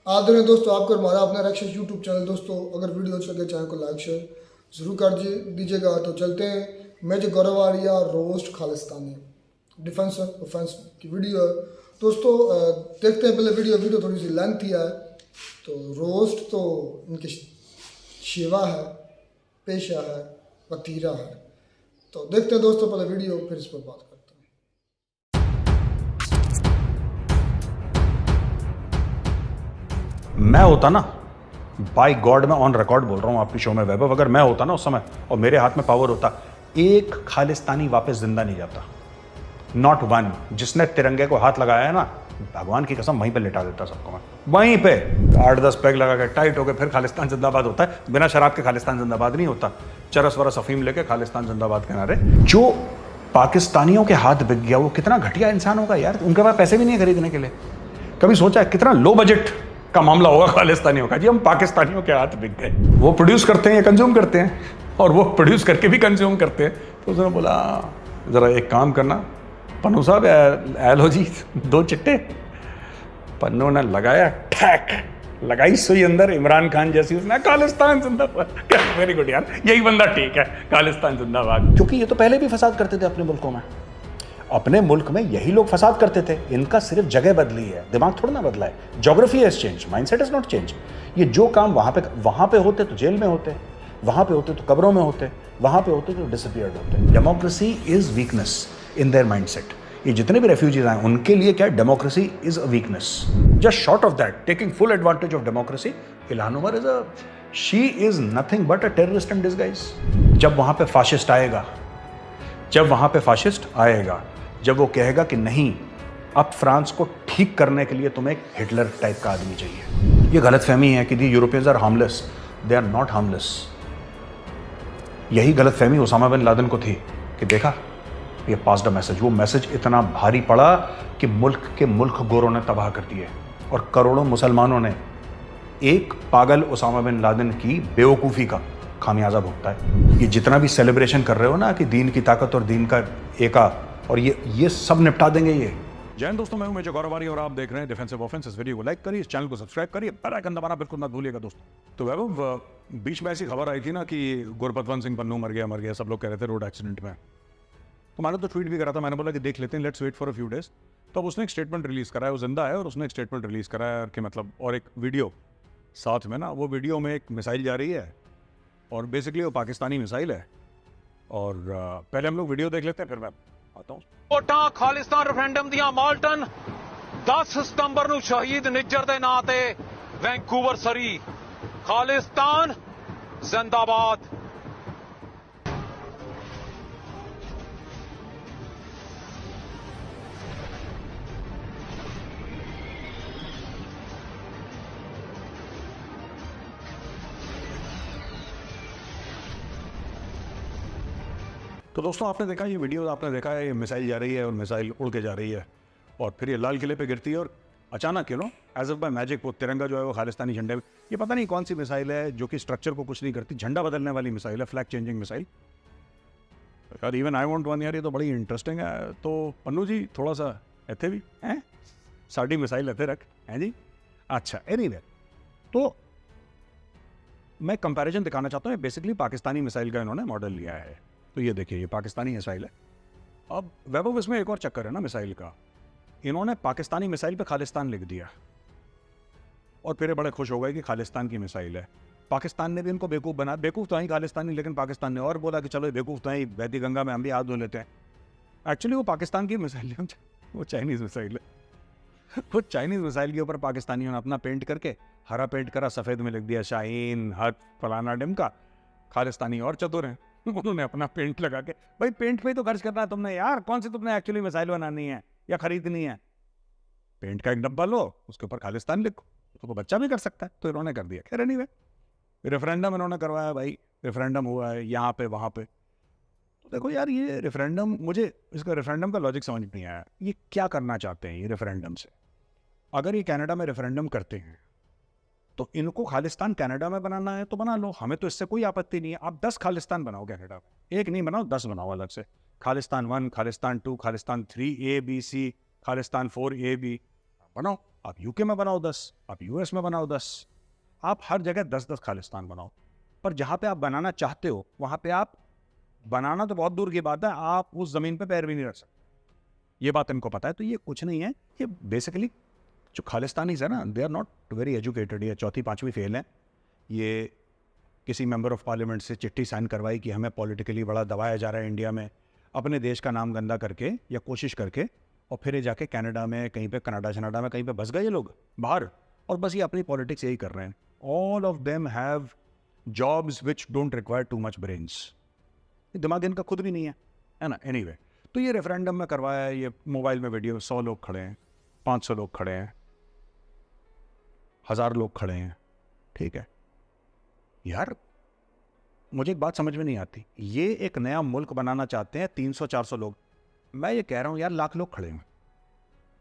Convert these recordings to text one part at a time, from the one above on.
आदरणीय दोस्तों, आपको हमारा अपना रक्षक यूट्यूब चैनल। दोस्तों, अगर वीडियो अच्छी लगे चैनल को लाइक शेयर जरूर कर दीजिएगा। तो चलते हैं major Gaurav Arya roast Khalistani defence offence की वीडियो है। दोस्तों देखते हैं पहले वीडियो थोड़ी सी लेंथी है। तो रोस्ट तो इनकी शिवा है, पेशा है, वतीरा है। तो देखते हैं दोस्तों पहले वीडियो, फिर इस पर बात करते हैं। मैं होता ना, बाय गॉड मैं ऑन रिकॉर्ड बोल रहा हूं आपकी शो में वैभव, अगर मैं होता ना उस समय और मेरे हाथ में पावर होता, एक खालिस्तानी वापस जिंदा नहीं जाता, नॉट वन। जिसने तिरंगे को हाथ लगाया है ना, भगवान की कसम वहीं पे लिटा देता सबको मैं, वहीं पे 8-10 पैग लगा के टाइट होके फिर खालिस्तान जिंदाबाद होता है। बिना शराब के खालिस्तान जिंदाबाद नहीं होता। चरस वरस अफीम लेके खालिस्तान जिंदाबाद के नारे। जो पाकिस्तानियों के हाथ बिक गया वो कितना घटिया इंसान होगा यार। उनके पास पैसे भी नहीं है खरीदने के लिए। कभी सोचा है कितना लो बजट का मामला होगा खालिस्तानियों का? जी हम पाकिस्तानियों के हाथ बिक गए। वो प्रोड्यूस करते हैं या कंज्यूम करते हैं, और वो प्रोड्यूस करके भी कंज्यूम करते हैं। तो उसने बोला जरा एक काम करना पन्नू साहब, लो जी 2 चिट्टे। पन्नू ने लगाया ठैक, लगाई सुई अंदर, इमरान खान जैसी, उसने खालिस्तान जिंदाबाद। वेरी गुड यार, यही बंदा ठीक है, खालिस्तान जिंदाबाद। क्योंकि ये तो पहले भी फसाद करते थे अपने मुल्कों में। अपने मुल्क में यही लोग फसाद करते थे। इनका सिर्फ जगह बदली है, दिमाग थोड़ा ना बदला है। Geography has change, mindset is not change. ये जो काम वहां पे होते तो जेल में होते, वहां पे होते तो कब्रों में होते, वहां पे होते तो डिसअपियर्ड होते। Democracy is weakness in their mindset. ये जितने भी रेफ्यूजीज आए उनके लिए क्या, democracy is a weakness. Just short of that, taking full advantage of democracy, Ilhan Omar is a, she is nothing but a terrorist in disguise. जब वहां पे फाशिस्ट आएगा, जब वो कहेगा कि नहीं, अब फ्रांस को ठीक करने के लिए तुम्हें एक हिटलर टाइप का आदमी चाहिए। ये गलतफहमी है कि the Europeans are harmless, they are not harmless. यही गलतफहमी उसामा बिन लादेन को थी कि देखा ये पास्ड अ मैसेज। वो मैसेज इतना भारी पड़ा कि मुल्क गोरों ने तबाह कर दिए, और करोड़ों मुसलमानों ने एक पागल उसामा बिन लादेन की बेवकूफ़ी का खामियाजा भुगता है। ये जितना भी सेलिब्रेशन कर रहे हो ना कि दीन की ताकत और दीन का एका, और ये सब निपटा देंगे ये। जय हिंद दोस्तों, मैं हूं मेजर गौरव आर्या और आप देख रहे हैं डिफेंसिव ऑफेंस। इस वीडियो को लाइक करिए, इस चैनल को सब्सक्राइब करिए, बेल आइकन दबाना बिल्कुल मत भूलिएगा दोस्तों। तो वैभव, बीच में ऐसी खबर आई थी ना कि गुरपतवंत सिंह पन्नू मर गया, सब लोग कह रहे थे रोड एक्सीडेंट में। तो मैंने तो ट्वीट भी करा था, मैंने बोला कि देख लेते हैं, let's wait for a few days. तो अब उसने एक स्टेटमेंट रिलीज करा है, वो जिंदा है, और उसने एक स्टेटमेंट रिलीज करा है कि मतलब, और एक वीडियो साथ में ना, वो वीडियो में एक मिसाइल जा रही है, और बेसिकली वो पाकिस्तानी मिसाइल है। और पहले हम लोग वीडियो देख लेते हैं, फिर मैं आता हूँ। वोटां खालिस्तान रेफरेंडम दियां माल्टन 10 सितंबर ਨੂੰ शहीद निज्जर ਦੇ ਨਾਂ ਤੇ वैंकूवर सरी। खालिस्तान जिंदाबाद। तो दोस्तों आपने देखा ये वीडियो, आपने देखा है ये मिसाइल जा रही है और मिसाइल उड़ के जा रही है, और फिर ये लाल किले पे गिरती है, और अचानक एज इफ बाय मैजिक वो तिरंगा जो है वो खालिस्तानी झंडे, ये पता नहीं कौन सी मिसाइल है जो कि स्ट्रक्चर को कुछ नहीं करती, झंडा बदलने वाली मिसाइल है, फ्लैग चेंजिंग मिसाइल। यार इवन आई वांट वन, यार ये तो बड़ी इंटरेस्टिंग है। तो पन्नू जी थोड़ा सा इतने भी हैं, साड़ी मिसाइल इतने रख हैं जी। अच्छा एनीवे, तो मैं कंपैरिजन दिखाना चाहता हूँ। बेसिकली पाकिस्तानी मिसाइल का इन्होंने मॉडल लिया है। तो ये देखिए, ये पाकिस्तानी मिसाइल है। अब वैभव इसमें एक और चक्कर है ना मिसाइल का, इन्होंने पाकिस्तानी मिसाइल पे खालिस्तान लिख दिया, और फिर बड़े खुश हो गए कि खालिस्तान की मिसाइल है। पाकिस्तान ने भी इनको बेवकूफ़ बना, बेवकूफ़ तो ही खालिस्तानी, लेकिन पाकिस्तान ने और बोला कि चलो बेवकूफ़ तो ही, बहती गंगा में हम भी हाथ धो लेते हैं। एक्चुअली वो पाकिस्तान की मिसाइल है, वो चाइनीज़ मिसाइल है। वो चाइनीज़ मिसाइल के ऊपर पाकिस्तानियों ने अपना पेंट करके, हरा पेंट करा, सफ़ेद में लिख दिया शाहीन हद फलाना डिमका। खालिस्तानी और चतुर हैं, उन्होंने अपना पेंट लगा के, भाई पेंट पे ही तो खर्च करना है तुमने यार, कौन सी तुमने एक्चुअली मिसाइल बनानी है या खरीदनी है? पेंट का एक डब्बा लो, उसके ऊपर खालिस्तान लिखो, तो बच्चा भी कर सकता है। तो इन्होंने कर दिया। खैर एनीवे, रेफरेंडम इन्होंने करवाया, भाई रेफरेंडम हुआ है यहाँ पे वहाँ पे। तो देखो यार, ये रेफरेंडम, मुझे इसका रेफरेंडम का लॉजिक समझ नहीं आया। ये क्या करना चाहते हैं ये रेफरेंडम से? अगर ये कनाडा में रेफरेंडम करते हैं तो इनको खालिस्तान कनाडा में बनाना है तो बना लो, हमें तो इससे कोई आपत्ति नहीं है। आप 10 खालिस्तान बनाओ कनाडा में, एक नहीं बनाओ, 10 बनाओ अलग से। Khalistan 1, Khalistan 2, Khalistan 3A B C, Khalistan 4A B, बनाओ, आप यूके में बनाओ 10, आप यूएस में बनाओ 10, आप हर जगह 10-10 खालिस्तान बनाओ। पर जहाँ पे आप बनाना चाहते हो वहाँ पे आप बनाना तो बहुत दूर की बात है, आप उस ज़मीन पे पैर भी नहीं रख सकते। ये बात इनको पता है। तो ये कुछ नहीं है, ये बेसिकली जो खालिस्तानीज है ना, they are not very educated. ये 4वीं-5वीं फेल हैं। ये किसी मेंबर ऑफ पार्लियामेंट से चिट्ठी साइन करवाई कि हमें पॉलिटिकली बड़ा दबाया जा रहा है इंडिया में, अपने देश का नाम गंदा करके या कोशिश करके, और फिर ये जाके कनाडा में कहीं पे, कनाडा में कहीं पे बस गए ये लोग बाहर, और बस ये अपनी पॉलिटिक्स यही कर रहे हैं। All of them have jobs which don't require too much brains. दिमाग इनका खुद भी नहीं है ना। एनीवे, तो ये रेफरेंडम में करवाया है, ये मोबाइल में वीडियो, 100 लोग खड़े हैं, 500 लोग खड़े हैं, 1000 लोग खड़े हैं, ठीक है यार। मुझे एक बात समझ में नहीं आती, ये एक नया मुल्क बनाना चाहते हैं, 300-400 लोग। मैं ये कह रहा हूँ यार, लाख लोग खड़े हैं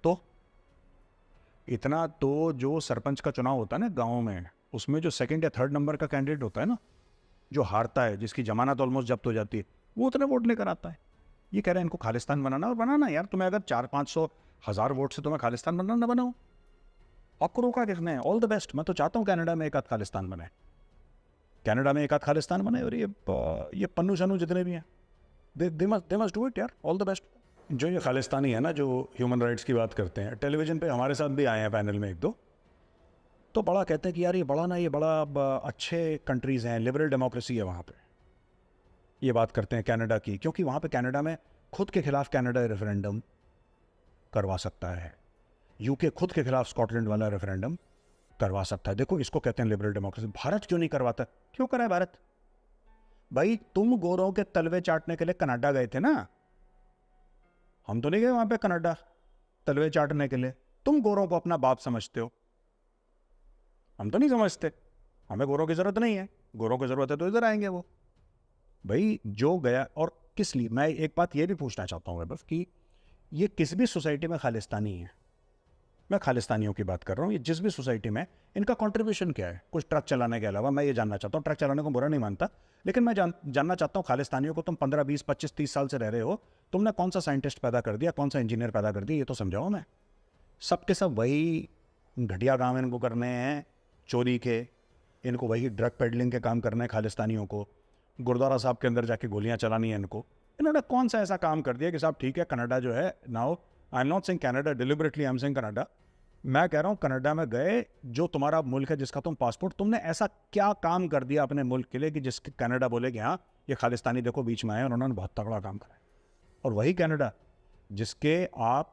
तो इतना तो जो सरपंच का चुनाव होता है ना गाँव में, उसमें जो 2nd या 3rd नंबर का कैंडिडेट होता है ना, जो हारता है, जिसकी जमानत ऑलमोस्ट जब्त हो जाती है, वो उतने वोट लेकर आता है। ये कह रहे हैं इनको खालिस्तान बनाना, और बनाना यार, तुम्हें अगर 400-500 1000 वोट से तुम्हें खालिस्तान बनाना, बनाओ, आपको रोका किसने है? All the best. मैं तो चाहता हूँ कनाडा में एक आध खालिस्तान बने, कनाडा में एक आध खालिस्तान बने, और ये पन्नू शन्नू जितने भी हैं, दे मस्ट डू इट यार, ऑल द बेस्ट। जो ये खालिस्तानी है ना, जो ह्यूमन राइट्स की बात करते हैं, टेलीविजन पे हमारे साथ भी आए हैं पैनल में 1-2, तो बड़ा कहते हैं कि यार ये बड़ा अच्छे कंट्रीज़ हैं, लिबरल डेमोक्रेसी है वहाँ पे। ये बात करते हैं कनाडा की, क्योंकि वहाँ पे कनाडा में खुद के खिलाफ कनाडा रेफरेंडम करवा सकता है, यूके खुद के खिलाफ स्कॉटलैंड वाला रेफरेंडम करवा सकता है। देखो, इसको कहते हैं लिबरल डेमोक्रेसी। भारत क्यों नहीं करवाता? क्यों करा है भारत? भाई, तुम गोरों के तलवे चाटने के लिए कनाडा गए थे ना, हम तो नहीं गए वहाँ पे कनाडा तलवे चाटने के लिए। तुम गोरों को अपना बाप समझते हो, हम तो नहीं समझते। हमें गोरों की ज़रूरत नहीं है, गोरों की ज़रूरत है तो इधर आएंगे वो। भाई, जो गया, और किस लिए, मैं एक बात ये भी पूछना चाहता हूँ बस, कि ये किस भी सोसाइटी में खालिस्तानी है, मैं खालिस्तानियों की बात कर रहा हूँ, ये जिस भी सोसाइटी में, इनका कंट्रीब्यूशन क्या है कुछ ट्रक चलाने के अलावा? मैं ये जानना चाहता हूँ। ट्रक चलाने को बुरा नहीं मानता, लेकिन मैं जानना चाहता हूँ खालिस्तानियों को, तुम 15, 20, 25, 30 साल से रह रहे हो, तुमने कौन सा साइंटिस्ट पैदा कर दिया, कौन सा इंजीनियर पैदा कर दिया, ये तो समझाओ। मैं सबके सब वही घटिया काम इनको करने हैं, चोरी के, इनको वही ड्रग पेडलिंग के काम करने हैं खालिस्तानियों को, गुरुद्वारा साहब के अंदर जाके गोलियां चलानी है इनको। इन्होंने कौन सा ऐसा काम कर दिया कि साहब ठीक है, कनाडा जो है, now I am not saying Canada deliberately, I am saying Canada, मैं कह रहा हूँ कनाडा में गए, जो तुम्हारा मुल्क है, जिसका तुम पासपोर्ट, तुमने ऐसा क्या काम कर दिया अपने मुल्क के लिए कि जिसके कनाडा बोले कि हाँ ये खालिस्तानी देखो बीच में आए और उन्होंने बहुत तगड़ा काम करा। और वही कनाडा जिसके आप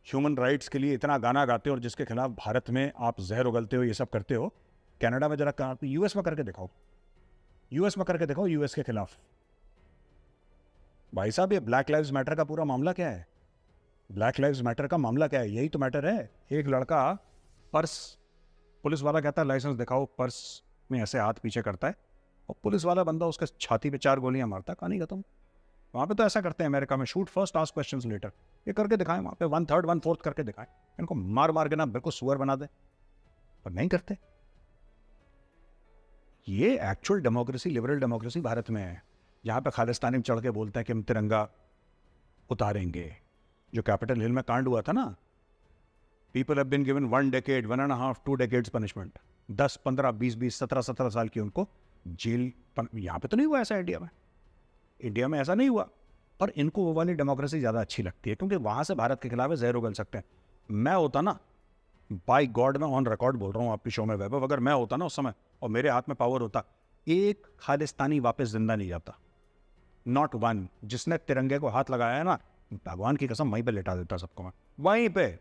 ह्यूमन राइट्स के लिए इतना गाना गाते हो, और जिसके खिलाफ भारत में आप जहर उगलते हो, ये सब करते हो, कनाडा में जरा यूएस में करके दिखाओ, यूएस में करके दिखाओ, यूएस के खिलाफ। भाई साहब, ये ब्लैक लाइव्स मैटर का पूरा मामला क्या है? ब्लैक लाइव्स मैटर का मामला क्या है? यही तो मैटर है। एक लड़का पर्स, पुलिस वाला कहता है लाइसेंस दिखाओ, पर्स में ऐसे हाथ पीछे करता है, और पुलिस वाला बंदा उसके छाती पे 4 गोलियां मारता है, कहानी खत्म। वहाँ पे तो ऐसा करते हैं अमेरिका में, shoot first ask questions letter. ये करके दिखाएं वहाँ पे, 1/3 1/4 करके दिखाएं, इनको मार मार के ना बिल्कुल सुअर बना दें, पर नहीं करते। ये actual democracy, liberal democracy Bharat में है, जहाँ पे खालिस्तानी चढ़ के बोलते हैं कि हम तिरंगा उतारेंगे। जो कैपिटल हिल में कांड हुआ था ना, people have been given 1 decade, 1.5, 2 decades punishment, 10, 15, 20, 17 साल की उनको जेल। यहाँ पे तो नहीं हुआ ऐसा इंडिया में, इंडिया में ऐसा नहीं हुआ। पर इनको वो वाली डेमोक्रेसी ज़्यादा अच्छी लगती है, क्योंकि वहाँ से भारत के खिलाफ जहर उगल सकते हैं। मैं होता ना, बाय गॉड, मैं ऑन रिकॉर्ड बोल रहा हूँ आपके शो में वैभव, अगर मैं होता ना उस समय और मेरे हाथ में पावर होता, एक खालिस्तानी वापस जिंदा नहीं जाता, नॉट वन। जिसने तिरंगे को हाथ लगाया है ना, भगवान की कसम वहीं पे लेटा देता सबको मैं, वहीं पे,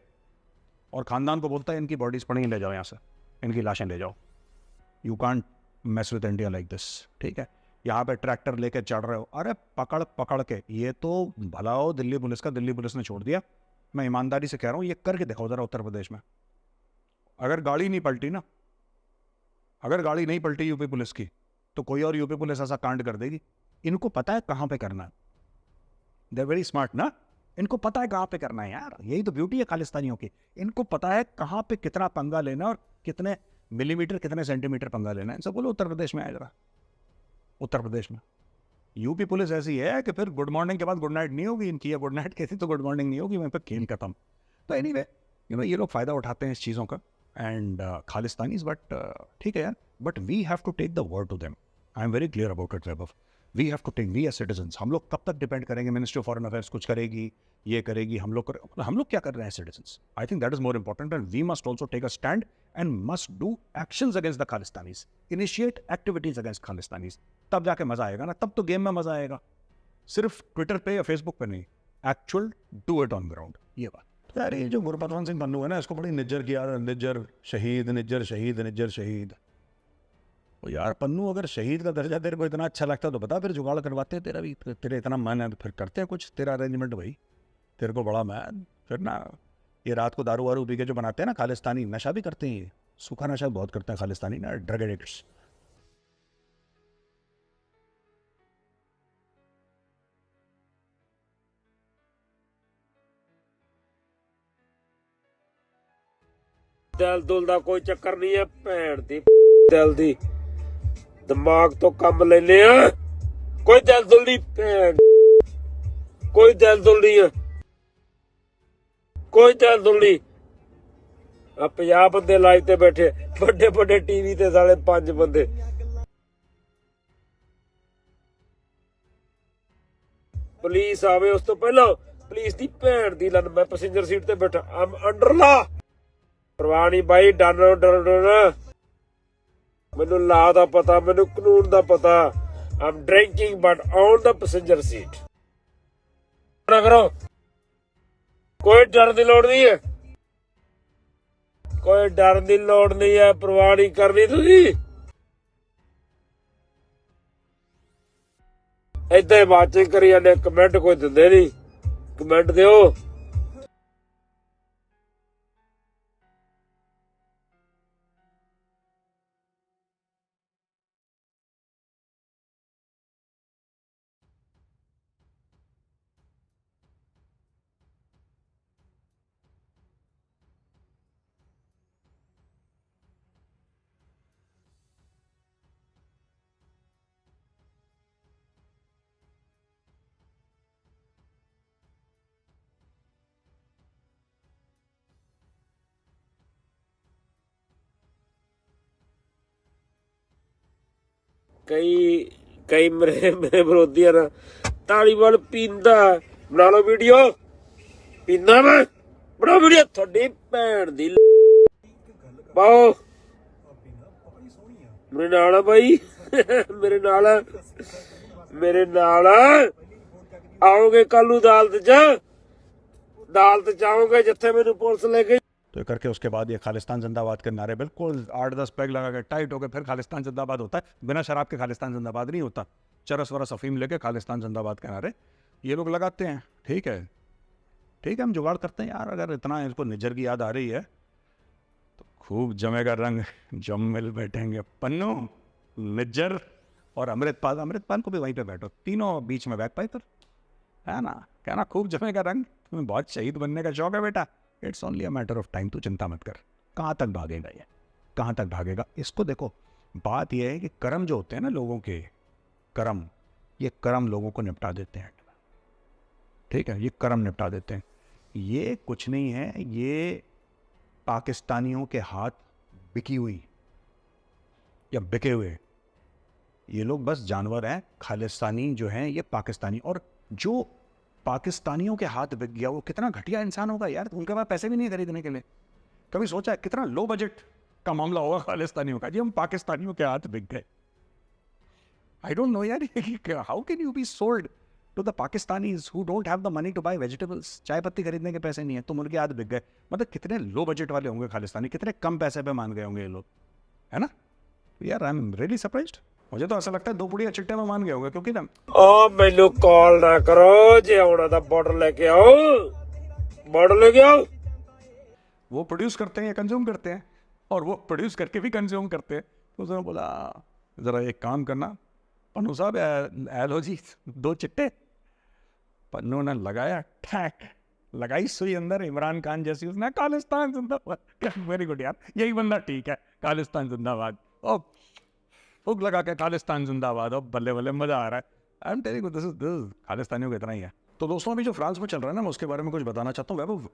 और खानदान को बोलता है इनकी बॉडीज पड़ी, ले जाओ यहाँ से, इनकी लाशें ले जाओ, you can't mess with India like this, ठीक है। यहाँ पे ट्रैक्टर लेके चढ़ रहे हो, अरे पकड़ पकड़ के, ये तो भला हो दिल्ली पुलिस का, दिल्ली पुलिस ने छोड़ दिया। मैं ईमानदारी से कह रहा हूँ, ये करके दिखाओ जरा उत्तर प्रदेश में। अगर गाड़ी नहीं पलटी ना, अगर गाड़ी नहीं पलटी यूपी पुलिस की, तो कोई और यूपी पुलिस ऐसा कांड कर देगी। इनको पता है कहाँ पे करना है, दे वेरी स्मार्ट ना, इनको पता है कहाँ पे करना है यार। यही तो ब्यूटी है खालिस्तानियों की, इनको पता है कहाँ पे कितना पंगा लेना और कितने मिलीमीटर, कितने सेंटीमीटर पंगा लेना है। इनसे बोलो उत्तर प्रदेश में आए जरा, उत्तर प्रदेश में। यूपी पुलिस ऐसी है कि फिर गुड मॉर्निंग के बाद गुड नाइट नहीं होगी इनकी, या गुड नाइट कहती तो गुड मॉर्निंग नहीं होगी, वहीं पर खेल खत्म। तो एनीवे, ये लोग फ़ायदा उठाते हैं इस चीज़ों का एंड खालिस्तानीज बट ठीक है यार, but we have to take the word to them. I am very clear about it Vaibhav, we have to take, we as citizens, हम लोग कब तक डिपेंड करेंगे मिनिस्ट्री ऑफ फॉरेन अफेयर्स कुछ करेगी, ये करेगी, हम लोग क्या कर रहे हैं citizens? I think that is more important and we must also take a stand and must do actions against the Khalistanis, initiate activities against Khalistanis, तब जाके मजा आएगा ना, तब तो गेम में मजा आएगा, सिर्फ ट्विटर पे या फेसबुक पे नहीं, actual do it on ground. ये बात तो यार, ये जो गुरबचन सिंह पन्नू है ना, इसको बड़ी निज्जर किया, निज्जर शहीद, निज्जर शहीद, निज्जर शहीद। तो यार पन्नू, अगर शहीद का दर्जा तेरे को इतना अच्छा लगता है तो बता, फिर जुगाड़ करवाते हैं तेरा भी, तेरे इतना मन है तो फिर करते हैं कुछ तेरा अरेंजमेंट भाई, तेरे को बड़ा मैन। फिर ना ये रात को दारू वारू पी के जो बनाते हैं ना खालिस्तानी, नशा भी करते हैं, ये सूखा नशा बहुत करते हैं खालिस्तानी ना, ड्रग एडिक्ट्स। ਦਿਲ ਦੁਲ ਦਾ ਕੋਈ ਚੱਕਰ ਨਹੀਂ ਹੈ ਭੈਣ ਦੀ ਦਿਲ ਦੀ ਦਿਮਾਗ ਤੋਂ ਕੰਮ ਲੈਨੇ ਆ ਕੋਈ ਦਿਲ ਦੁਲ ਨਹੀਂ ਭੈਣ ਕੋਈ ਦਿਲ ਦੁਲ ਨਹੀਂ ਹੈ ਕੋਈ ਦਿਲ ਦੁਲ ਨਹੀਂ ਆ 50 ਬੰਦੇ ਲਾਈਵ ਤੇ ਬੈਠੇ ਵੱਡੇ ਵੱਡੇ ਟੀਵੀ ਤੇ ਸਾਲੇ 5 ਬੰਦੇ ਪੁਲਿਸ ਆਵੇ ਉਸ ਤੋਂ ਪਹਿਲਾਂ ਪੁਲਿਸ ਦੀ ਭੈਣ ਦੀ ਲੰਨ ਮੈਂ ਪੈਸੇਂਜਰ ਸੀਟ ਤੇ ਬੈਠਾ ਆਮ ਅੰਡਰ ਲਾ परवाह नहीं भाई डर मैनू ला दा पता मैनू कानून दा पता I am drinking but on the passenger seat ना करो कोई डर की लोड़ नहीं है कोई डर की लोड़ नहीं है परवाह नहीं करनी तुसी इदा ही वाचिंग करी जाने कमेंट कोई दिंदे नहीं कमेंट दिओ कई मेरे विरोधी है ना तालीबान पींदा बना लो वीडियो पींदा मैं बनाओ वीडियो थोड़ी भैन दी पाओ मेरे नाल भाई मेरे नाल आओगे कल अदालत जाओगे जिथे मेनू पुलिस ले गई। तो करके उसके बाद ये खालिस्तान जिंदाबाद के नारे बिल्कुल 8-10 पैग लगा के टाइट होकर फिर खालिस्तान जिंदाबाद होता है। बिना शराब के खालिस्तान जिंदाबाद नहीं होता। चरस वरस अफीम लेके खालिस्तान जिंदाबाद के नारे ये लोग लगाते हैं। ठीक है हम जुगाड़ करते हैं यार। अगर इतना इसको निज्जर की याद आ रही है तो खूब जमेगा रंग, जम मिल बैठेंगे पन्नू, निज्जर और अमृतपाल को भी वहीं पे बैठो, तीनों बीच में बैक पाइपर है ना, कहना खूब जमेगा रंग। तुम्हें बहुत शहीद बनने का शौक है बेटा, it's only a matter of time, तू चिंता मत कर। कहाँ तक भागेगा ये, कहाँ तक भागेगा? इसको देखो, बात यह है कि कर्म जो होते हैं ना लोगों के, ये कर्म लोगों को निपटा देते हैं। ठीक है, ये कर्म निपटा देते हैं। ये कुछ नहीं है, ये पाकिस्तानियों के हाथ बिकी हुई या बिके हुए ये लोग बस जानवर हैं। खालिस्तानी जो हैं ये पाकिस्तानी, और जो पाकिस्तानियों के हाथ बिक गया वो कितना घटिया इंसान होगा यार। उनके पास पैसे भी नहीं खरीदने के लिए। कभी सोचा है कितना लो बजट का मामला होगा खालिस्तानियों का? जी हम पाकिस्तानियों के हाथ बिक गए। आई डोंट नो यार, how can you be sold to the Pakistanis who don't have the money to buy vegetables? चाय पत्ती खरीदने के पैसे नहीं है, तुम उनके हाथ बिक गए। मतलब कितने लो बजट वाले होंगे खालिस्तानी, कितने कम पैसे पे मान गए होंगे ये लोग, है ना यार। I am really surprised. मुझे तो ऐसा लगता है 2 पुड़िया चिट्टे में मान गए होंगे, क्योंकि ना ओ मैनू कॉल ना करो, जे आना दा बॉर्डर लेके आओ, बॉर्डर लेके आओ। वो प्रोड्यूस करते हैं या कंज्यूम करते हैं, और वो प्रोड्यूस करके भी कंज्यूम करते हैं। तो उसने बोला ज़रा एक काम करना पन्नू साहब, एलो जी 2 चिट्टे। पन्नू ने लगाया ठैक, लगाई सुई अंदर इमरान खान जैसी, उसने खालिस्तान जिंदाबाद। वेरी गुड यार, यही बंदा ठीक है, खालिस्तान जिंदाबाद। ओ हुक लगा के खालिस्तान जिंदाबाद, और बल्ले बल्ले मजा आ रहा है। I am telling you this is खालिस्तानियों का इतना ही है। तो दोस्तों अभी जो फ्रांस में चल रहा है ना, मैं उसके बारे में कुछ बताना चाहता हूँ। वैभव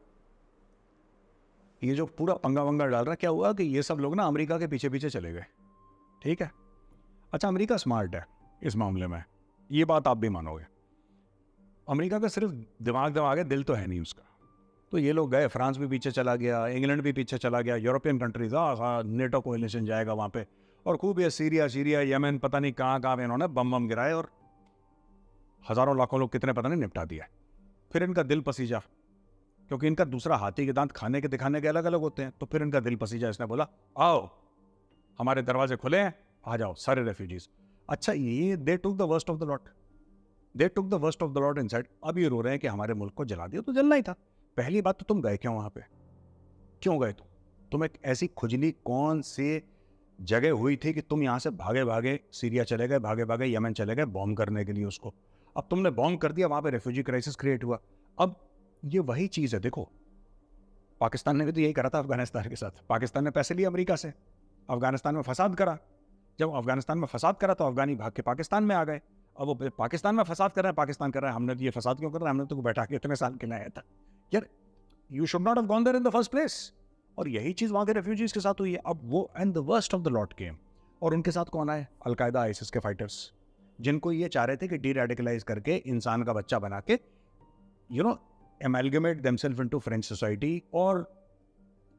ये जो पूरा पंगा वंगा डाल रहा है, क्या हुआ कि ये सब लोग ना अमेरिका के पीछे पीछे चले गए, ठीक है। अच्छा, अमेरिका स्मार्ट है इस मामले में, ये बात आप भी मानोगे। अमेरिका का सिर्फ दिमाग है, दिल तो है नहीं उसका। तो ये लोग गए, फ्रांस भी पीछे चला गया, इंग्लैंड भी पीछे चला गया, यूरोपियन कंट्रीज, नेटो कोलिशन जाएगा वहाँ पे, और खूब ये सीरिया यमन पता नहीं कहाँ इन्होंने बम गिराए और हज़ारों लाखों लोग कितने पता नहीं निपटा दिया। फिर इनका दिल पसीजा, क्योंकि इनका दूसरा हाथी के दांत खाने के दिखाने के अलग अलग होते हैं, तो फिर इनका दिल पसीजा, इसने बोला आओ हमारे दरवाजे खुले हैं, आ जाओ सारे रेफ्यूजीज। अच्छा, ये they took the worst of the lot, they took the worst of the lot inside. अब ये रो रहे हैं कि हमारे मुल्क को जला दिया, तो जलना ही था। पहली बात तो तुम गए क्यों वहां पे, क्यों गए तुम एक ऐसी खुजली कौन से जगह हुई थी कि तुम यहाँ से भागे भागे सीरिया चले गए, भागे भागे यमन चले गए बॉम्ब करने के लिए उसको। अब तुमने बॉम्ब कर दिया, वहां पे रेफ्यूजी क्राइसिस क्रिएट हुआ। अब ये वही चीज है, देखो पाकिस्तान ने भी तो यही करा था अफगानिस्तान के साथ। पाकिस्तान ने पैसे लिए अमेरिका से, अफगानिस्तान में फसाद करा। जब अफगानिस्तान में फसाद करा तो अफगानी भाग के पाकिस्तान में आ गए। अब वो पाकिस्तान में फसाद कर रहा है, पाकिस्तान कर रहा है हमने तो ये फसाद क्यों कर रहा है, हमने तो बैठा के इतने साल के लाया था यार, you should not have gone there in the first place. और यही चीज वहां के रेफ्यूजीज के साथ हुई है। अब वो and the worst of the lot came, और उनके साथ कौन आए, अलकायदा आईसिस के फाइटर्स, जिनको ये चाह रहे थे कि डी रेडिकलाइज करके इंसान का बच्चा बना के amalgamate themselves into French society और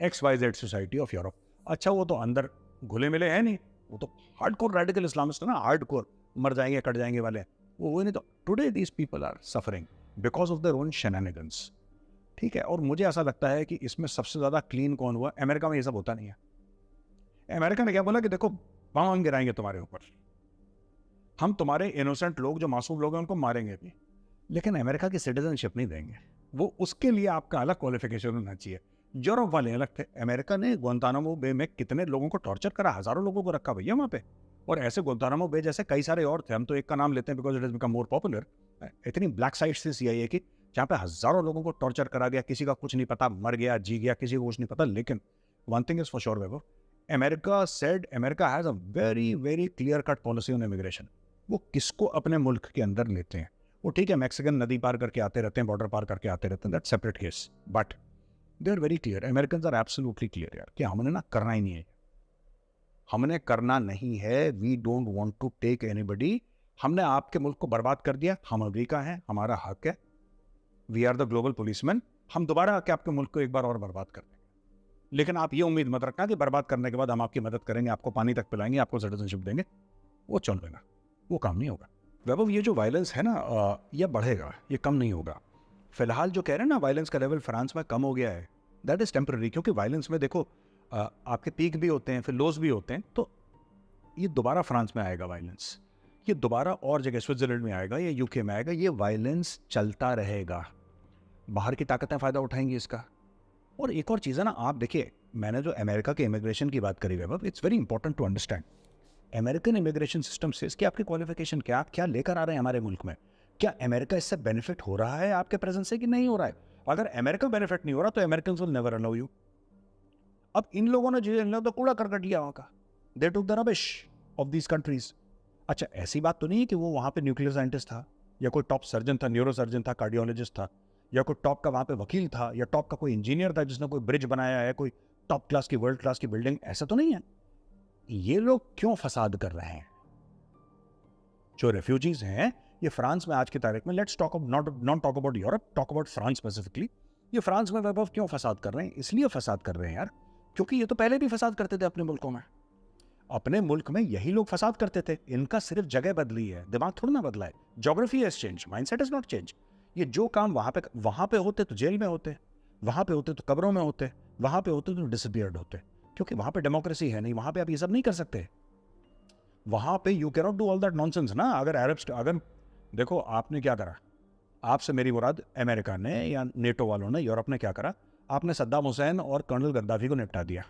XYZ society of Europe। अच्छा, वो तो अंदर घुले मिले हैं नहीं, वो तो हार्डकोर रेडिकल इस्लामिस्ट है ना, हार्डकोर मर जाएंगे कट जाएंगे वाले, वो नहीं। तो today these people are suffering because of their own shenanigans, ठीक है। और मुझे ऐसा लगता है कि इसमें सबसे ज्यादा क्लीन कौन हुआ, अमेरिका में ये सब होता नहीं है। अमेरिका ने क्या बोला कि देखो बम हम गिराएंगे तुम्हारे ऊपर, हम तुम्हारे इनोसेंट लोग जो मासूम लोग हैं उनको मारेंगे भी, लेकिन अमेरिका की सिटीजनशिप नहीं देंगे। वो उसके लिए आपका अलग क्वालिफिकेशन होना चाहिए। यूरोप वाले अलग थे। अमेरिका ने गुआंतानामो बे में कितने लोगों को टॉर्चर करा, हजारों लोगों को रखा भैया वहाँ पे। और ऐसे गुआंतानामो बे जैसे कई सारे और थे, हम तो एक का नाम लेते हैं because it is become more popular. इतनी ब्लैक साइट्स थी CIA की जहाँ पे हजारों लोगों को टॉर्चर करा गया, किसी का कुछ नहीं पता, मर गया जी गया, किसी को कुछ नहीं पता। लेकिन one thing is for sure Vaibhav, America said America has a very very clear cut policy on immigration. वो किसको अपने मुल्क के अंदर लेते हैं, वो ठीक है मैक्सिकन नदी पार करके आते रहते हैं, बॉर्डर पार करके आते रहते हैं, that separate case, but they are very clear, American are absolutely clear यार कि हमने ना करना ही नहीं है, हमने करना नहीं है, we don't want to take anybody. हमने आपके मुल्क को बर्बाद कर दिया, हम अमेरिका हैं, हमारा हक है, we are the global policeman, हम दोबारा आके आपके मुल्क को एक बार और बर्बाद कर देंगे। लेकिन आप ये उम्मीद मत रखना कि बर्बाद करने के बाद हम आपकी मदद करेंगे, आपको पानी तक पिलाएंगे, आपको सिटीजनशिप देंगे, वो चल लेना, वो काम नहीं होगा। वैभव, ये जो वायलेंस है ना ये बढ़ेगा, ये कम नहीं होगा। फिलहाल जो कह रहे हैं ना वायलेंस का लेवल फ्रांस में कम हो गया है, दैट इज टेम्पररी, क्योंकि वायलेंस में देखो आपके पीक भी होते हैं, फिर लोज भी होते हैं, तो ये दोबारा फ्रांस में आएगा वायलेंस, ये दोबारा और जगह स्विट्जरलैंड में आएगा, ये UK में आएगा, ये वायलेंस चलता रहेगा, बाहर की ताकतें फ़ायदा उठाएंगी इसका। और एक और चीज़ है ना, आप देखिए, मैंने जो अमेरिका के इमिग्रेशन की बात करी Vaibhav, it's very important to understand American immigration system से इसकी आपकी क्वालिफिकेशन क्या, आप क्या लेकर आ रहे हैं हमारे मुल्क में, क्या अमेरिका इससे बेनिफिट हो रहा है आपके प्रेजेंस से कि नहीं हो रहा है। अगर अमेरिका बेनिफिट नहीं हो रहा तो American will never allow you. अब इन लोगों ने जो तो कूड़ा करकट लिया वहाँ का, they took the rubbish of these countries. अच्छा, ऐसी बात तो नहीं है कि वो वहाँ पे न्यूक्लियर साइंटिस्ट था, या कोई टॉप सर्जन था, न्यूरो सर्जन था, कार्डियोलॉजिस्ट था, या कोई टॉप का वहाँ पे वकील था, या टॉप का कोई इंजीनियर था जिसने कोई ब्रिज बनाया है, कोई टॉप क्लास की वर्ल्ड क्लास की बिल्डिंग, ऐसा तो नहीं है। ये लोग क्यों फसाद कर रहे हैं, जो रेफ्यूजीज हैं ये फ्रांस में आज की तारीख में, let's talk not talk about Europe, talk about France specifically, ये फ्रांस में वैभव क्यों फसाद कर रहे हैं, इसलिए फसाद कर रहे हैं यार क्योंकि ये तो पहले भी फसाद करते थे अपने मुल्कों में, अपने मुल्क में यही लोग फसाद करते थे, इनका सिर्फ जगह बदली है, दिमाग थोड़ा ना बदला है, geography has change, mindset is not change. ये जो काम वहां पे होते तो जेल में होते, वहां पे होते तो कब्रों में होते, वहां पे होते तो डिसअपियर्ड होते, क्योंकि वहां पे डेमोक्रेसी है नहीं, वहां पे आप ये सब नहीं कर सकते, वहां पे you can not do all that nonsense ना। अगर देखो आपने क्या करा, आपसे मेरी मुराद अमेरिका ने या नेटो वालों ने, यूरोप ने क्या करा, आपने सद्दाम हुसैन और कर्नल गद्दाफी को निपटा दिया।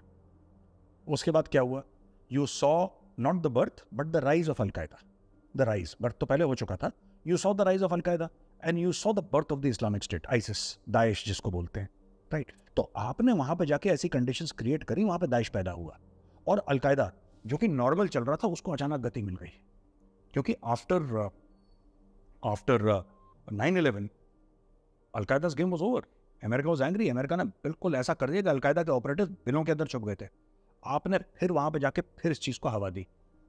उसके बाद क्या हुआ, you saw not the birth but the rise of al Qaeda, the rise, birth तो पहले हो चुका था, you saw the rise of al Qaeda and you saw the birth of the Islamic state, ISIS, Daesh जिसको बोलते हैं, राइट। तो आपने वहां पे जाके ऐसी कंडीशंस क्रिएट करी, वहां पे दाइश पैदा हुआ, और अलकायदा जो कि नॉर्मल चल रहा था उसको अचानक गति मिल गई, क्योंकि after 9/11 al Qaeda's game was over, America was angry, America ने बिल्कुल ऐसा कर दिया कि अलकायदा के ऑपरेटिव बिलों के अंदर छुप गए थे। आपने फिर वहाँ पे जाके फिर इस चीज़ को हवा दी।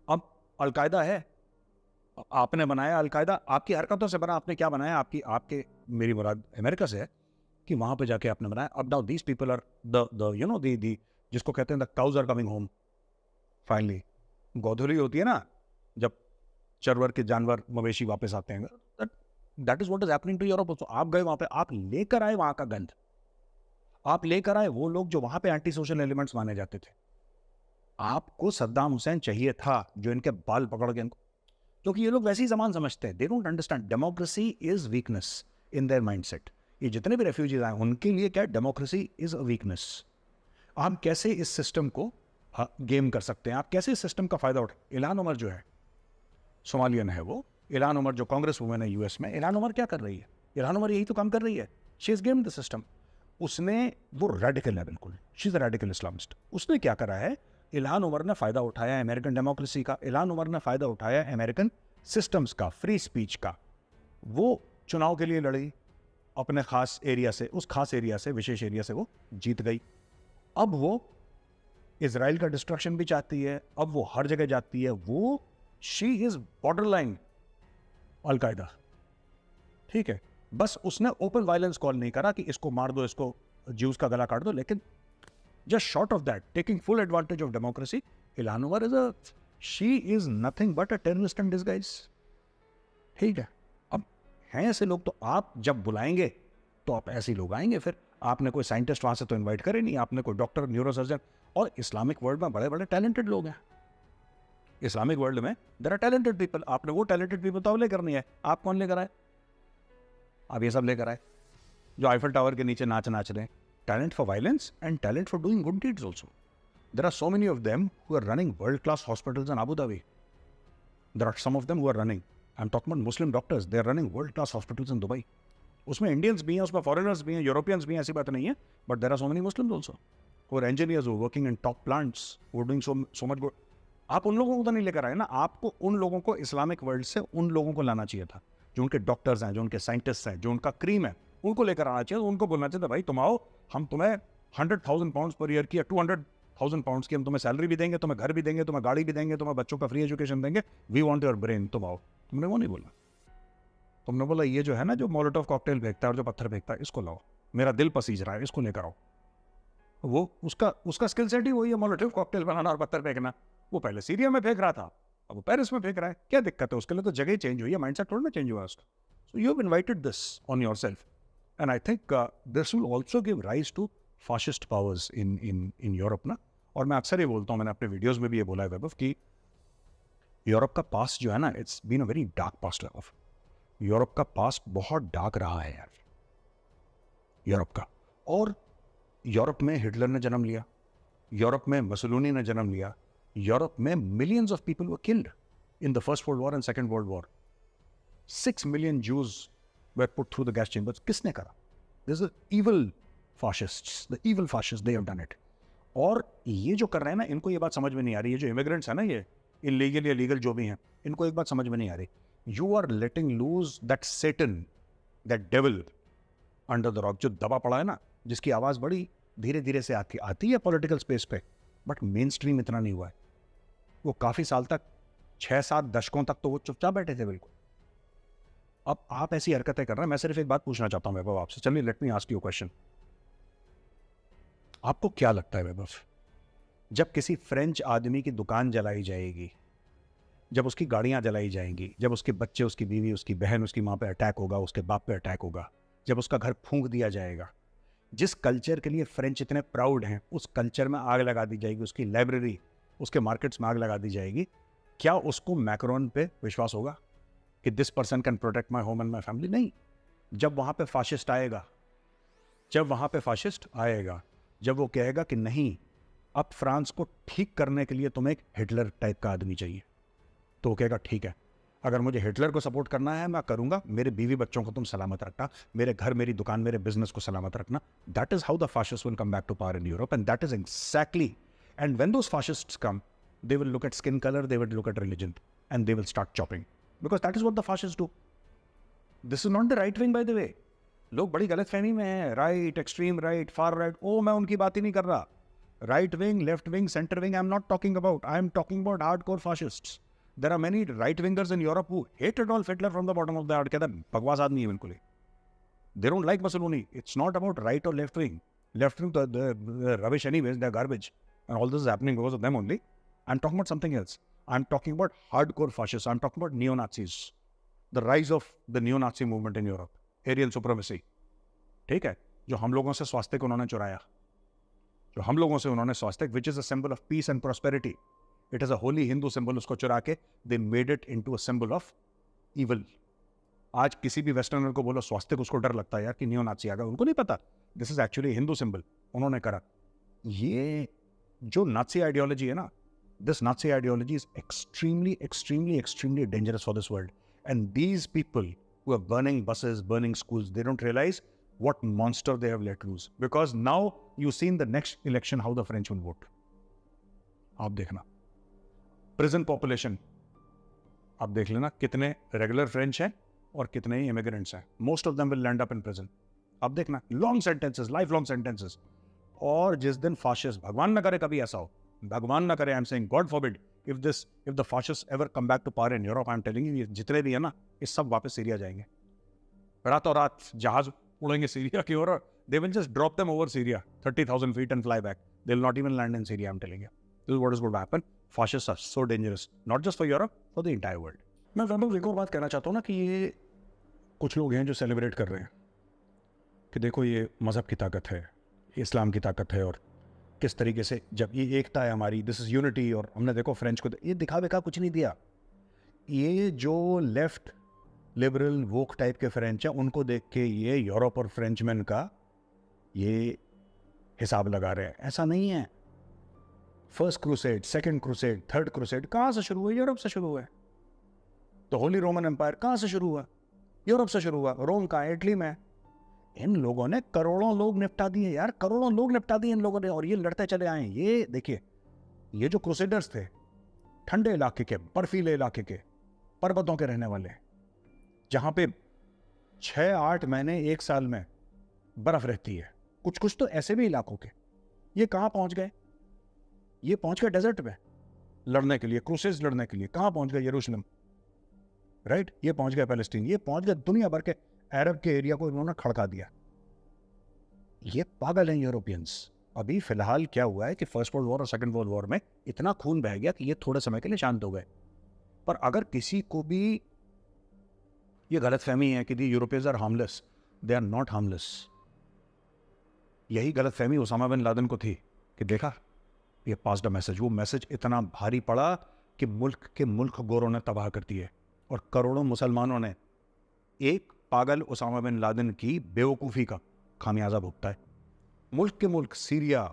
अब अलकायदा है, आपने बनाया अलकायदा, आपकी हरकतों से बना, आपने क्या बनाया, आपके मेरी मुराद अमेरिका से है कि वहाँ पे जाके आपने बनाया। अब now these people are the जिसको कहते हैं the cows are coming home finally. गोधुली होती है ना जब चरवर के जानवर मवेशी वापस आते हैं, that is what is happening to Europe also. आप गए वहाँ पे, आप लेकर आए वहाँ का गंध, आप लेकर आए वो लोग जो वहाँ पे एंटी सोशल एलिमेंट्स माने जाते थे। आपको सद्दाम हुसैन चाहिए था जो इनके बाल पकड़ के इनको, क्योंकि ये लोग वैसे ही सामान समझते हैं। They don't understand democracy is weakness in their mindset. ये जितने भी रेफ्यूजीज आए उनके लिए क्या, डेमोक्रेसी इज अ वीकनेस। आप कैसे इस सिस्टम को गेम कर सकते हैं, आप कैसे इस सिस्टम का फायदा उठा। इल्हान उमर जो है सोमालियन है, वो इल्हान उमर जो कांग्रेस वुमेन है यूएस में, इल्हान उमर क्या कर रही है, इल्हान उमर यही तो काम कर रही है। She is game the system. उसने, वो रेडिकल है बिल्कुल, she is a radical Islamist. उसने क्या करा है, इल्हान उमर ने फायदा उठाया अमेरिकन डेमोक्रेसी का, इल्हान उमर ने फायदा उठाया अमेरिकन सिस्टम्स का, फ्री स्पीच का। वो चुनाव के लिए लड़ी अपने खास एरिया से, उस खास एरिया से, विशेष एरिया से वो जीत गई। अब वो इजराइल का डिस्ट्रक्शन भी चाहती है, अब वो हर जगह जाती है। वो she is border line al Qaeda, ठीक है। बस उसने ओपन वायलेंस कॉल नहीं करा कि इसको मार दो, इसको ज्यूज का गला काट दो, लेकिन just short of that, taking full advantage of democracy, Ilhan Omar she is nothing but a terrorist in disguise. ठीक है, अब हैं ऐसे लोग, तो आप जब बुलाएंगे तो आप ऐसे लोग आएंगे। फिर आपने कोई साइंटिस्ट वहां से तो इनवाइट करे नहीं, आपने कोई डॉक्टर, न्यूरोसर्जन, और इस्लामिक वर्ल्ड में बड़े बड़े टैलेंटेड लोग हैं। इस्लामिक वर्ल्ड में देयर आर टैलेंटेड पीपल। आपने वो टैलेंटेड पीपल तो लेकर नहीं है, आप कौन लेकर आए, आप ये सब लेकर आए जो आईफल टावर के नीचे नाच रहे हैं। Talent for violence and talent for doing good deeds also. There are so many of them who are running world-class hospitals in Abu Dhabi. There are some of them who are running, I'm talking about Muslim doctors, they are running world-class hospitals in Dubai. उसमें Indians भी हैं, उसमें foreigners भी हैं, Europeans भी हैं, ऐसी बात नहीं है, but there are so many Muslims also who are engineers who are working in top plants, who are doing so much good. आप उन लोगों को तो नहीं लेकर आए ना, आपको उन लोगों को इस्लामिक वर्ल्ड से उन लोगों को लाना चाहिए था जो उनके डॉक्टर्स हैं, जो उनके साइंटिस्ट हैं, जो उनका क्रीम है, उनको लेकर आना चाहिए। उनको बोलना चाहिए था, भाई तुम आओ, हम तुम्हें 100,000 पाउंड्स पर ईयर की या 200,000 पाउंड्स की हम तुम्हें सैलरी भी देंगे, तुम्हें घर भी देंगे, तुम्हें गाड़ी भी देंगे, तुम्हें बच्चों का फ्री एजुकेशन देंगे, वी वांट योर ब्रेन, तुम आओ। तुमने वो नहीं बोला, तुमने बोला ये जो है ना, जो मोलोटोव कॉकटेल फेंकता है और जो पत्थर फेंकता है, इसको लाओ, मेरा दिल पसीज रहा है, इसको लेकर आओ। वो उसका स्किल सेट ही वही है, मोलोटोव कॉकटेल बनाना और पत्थर फेंकना। वो पहले सीरिया में फेंक रहा था, अब वो पेरिस में फेंक रहा है। क्या दिक्कत है, उसके लिए तो जगह चेंज हुई है, माइंडसेट थोड़ा ना चेंज हुआ उसका। So you have invited this on yourself, and I think this will also give rise to fascist powers in Europe ना। और मैं अक्सर ये बोलता हूँ, मैंने अपने वीडियोस में भी ये बोला है वैभव, कि यूरोप का पास्ट जो है ना, it's been a very dark past Vaibhav. Europe का पास्ट बहुत डार्क रहा है यार, यूरोप का। और यूरोप में हिटलर ने जन्म लिया, यूरोप में मसलूनी ने जन्म लिया, यूरोप में millions of people were killed in the first world war and second world war. 6 million Jews were put through the gas chambers. किसने करा? This is evil fascists. The evil fascists, they have done it. और ये जो कर रहे हैं ना, इनको ये बात समझ में नहीं आ रही। ये जो इमिग्रेंट्स है ना, ये इलीगल या लीगल जो भी हैं, इनको एक बात समझ में नहीं आ रही। You are letting loose that Satan, that devil under the rock, जो दबा पड़ा है ना, जिसकी आवाज़ बड़ी धीरे धीरे से आती है पॉलिटिकल स्पेस पे, बट मेन स्ट्रीम इतना नहीं हुआ है। वो काफ़ी साल तक, 6-7 दशकों तक तो वो चुपचाप बैठे थे बिल्कुल। अब आप ऐसी हरकतें कर रहे हैं। मैं सिर्फ एक बात पूछना चाहता हूं वैभव आपसे, चलिए let me ask you question. आपको क्या लगता है वैभव, जब किसी फ्रेंच आदमी की दुकान जलाई जाएगी, जब उसकी गाड़ियां जलाई जाएंगी, जब उसके बच्चे, उसकी बीवी, उसकी बहन, उसकी माँ पे अटैक होगा, उसके बाप पे अटैक होगा, जब उसका घर फूंक दिया जाएगा, जिस कल्चर के लिए फ्रेंच इतने प्राउड हैं, उस कल्चर में आग लगा दी जाएगी, उसकी लाइब्रेरी, उसके मार्केट्स में आग लगा दी जाएगी, क्या उसको मैक्रोन पे विश्वास होगा कि this person can protect my home and my family? नहीं। जब वहाँ पे फाशिस्ट आएगा, जब वो कहेगा कि नहीं, अब फ्रांस को ठीक करने के लिए तुम्हें एक हिटलर टाइप का आदमी चाहिए, तो वो कहेगा ठीक है, अगर मुझे हिटलर को सपोर्ट करना है मैं करूँगा, मेरे बीवी बच्चों को तुम सलामत रखना, मेरे घर, मेरी दुकान, मेरे बिजनेस को सलामत रखना। That is how the fascist will come back to power in Europe, and that is exactly, and when those fascists come, they will look at skin color, they will look at religion, and they will start chopping, because that is what the fascists do. This is not the right wing, by the way. लोग बड़ी गलतफहमी में हैं, right, extreme right, far right, ओ मैं उनकी बात ही नहीं कर रहा. Right wing, left wing, centre wing, I am not talking about. I am talking about hardcore fascists. There are many right wingers in Europe who hate Adolf Hitler from the bottom of the heart. कहता है बकवास आदमी है बिल्कुल ही. They don't like Mussolini. It's not about right or left wing. Left wing, the rubbish anyways, they're garbage. And all this is happening because of them only. I'm talking about something else. I'm talking about hardcore fascists. I'm talking about neo-Nazis. The rise of the neo-Nazi movement in Europe. Aerial supremacy. ठीक है? जो हम लोगों से स्वास्थ्य उन्होंने चुराया. जो हम लोगों से उन्होंने स्वास्थ्य, which is a symbol of peace and prosperity. It is a holy Hindu symbol. उसको चुरा के they made it into a symbol of evil. आज किसी भी वेस्टर्नर को बोलो स्वास्थ्य, उसको डर लगता है यार कि नियो नाची आ गया. उनको नहीं पता this is actually Hindu symbol. उन्होंने करा. ये जो नाची आइडियोलॉजी है ना, this Nazi ideology is extremely extremely extremely dangerous for this world. And these people who are burning buses, burning schools, they don't realise what monster they have let loose. Because now you see in the next election how the French will vote. आप देखना prison population, आप देख लेना कितने regular French हैं और कितने ही immigrants हैं. Most of them will land up in prison. अब देखना long sentences, life long sentences. और जिस दिन फाशिस्ट, भगवान ना करे कभी ऐसा हो, भगवान ना करे, I am saying God forbid, if the fascist ever come back to power in Europe, I am telling you, जितने भी है ना, ये सब वापस सीरिया जाएंगे. रातों रात जहाज उड़ेंगे सीरिया की ओर, they will just drop them over Syria 30,000 feet and fly back. They will not even land in Syria. I am telling you, this is what is going to happen. Fascist are so dangerous, not just for Europe, for the entire world. मैं वैभव एक और बात कहना चाहता हूँ ना कि ये कुछ लोग हैं जो सेलिब्रेट कर रहे हैं कि देखो ये मज़हब की ताकत है, इस्लाम की ताकत है, और किस तरीके से जब ये एकता है हमारी, दिस इज़ यूनिटी. और हमने देखो फ्रेंच को, ये दिखावे का कुछ नहीं दिया. ये जो लेफ्ट लिबरल वोक टाइप के फ्रेंच हैं, उनको देख के ये यूरोप और फ्रेंचमैन का ये हिसाब लगा रहे हैं. ऐसा नहीं है. First crusade, second crusade, third crusade कहाँ से शुरू हुआ? यूरोप से शुरू हुआ है. तो होली रोमन एम्पायर कहाँ से शुरू हुआ? यूरोप से शुरू हुआ. रोम का है, इटली में है. इन लोगों ने करोड़ों लोग निपटा दिए यार, करोड़ों लोग निपटा दिए इन लोगों ने, और ये लड़ते चले आए. ये देखिए, ये जो क्रूसेडर्स थे, ठंडे इलाके के, बर्फीले इलाके के, पर्वतों के रहने वाले, जहां पे 6-8 महीने 1 साल में बर्फ रहती है. कुछ कुछ तो ऐसे भी इलाकों के, ये कहाँ पहुंच गए? ये पहुंच गए डेजर्ट में लड़ने के लिए, क्रूसेड्स लड़ने के लिए. कहाँ पहुंच गए? यरूशलेम, राइट. ये पहुंच गए पैलेस्टीन, ये पहुंच गए दुनिया भर के अरब के एरिया को इन्होंने खड़का दिया. ये पागल हैं यूरोपियंस. अभी फिलहाल क्या हुआ है कि फर्स्ट वर्ल्ड वॉर और सेकंड वर्ल्ड वॉर में इतना खून बह गया कि ये थोड़े समय के लिए शांत हो गए. पर अगर किसी को भी ये गलतफहमी है कि the Europeans are harmless, they are not harmless. यही गलतफहमी उसामा बिन लादेन को थी कि देखा ये पास्ड अ मैसेज. वो मैसेज इतना भारी पड़ा कि मुल्क गोरों ने तबाह कर दिए, और करोड़ों मुसलमानों ने एक पागल उसामा बिन लादेन की बेवकूफ़ी का खामियाजा भुगता है. मुल्क के मुल्क सीरिया,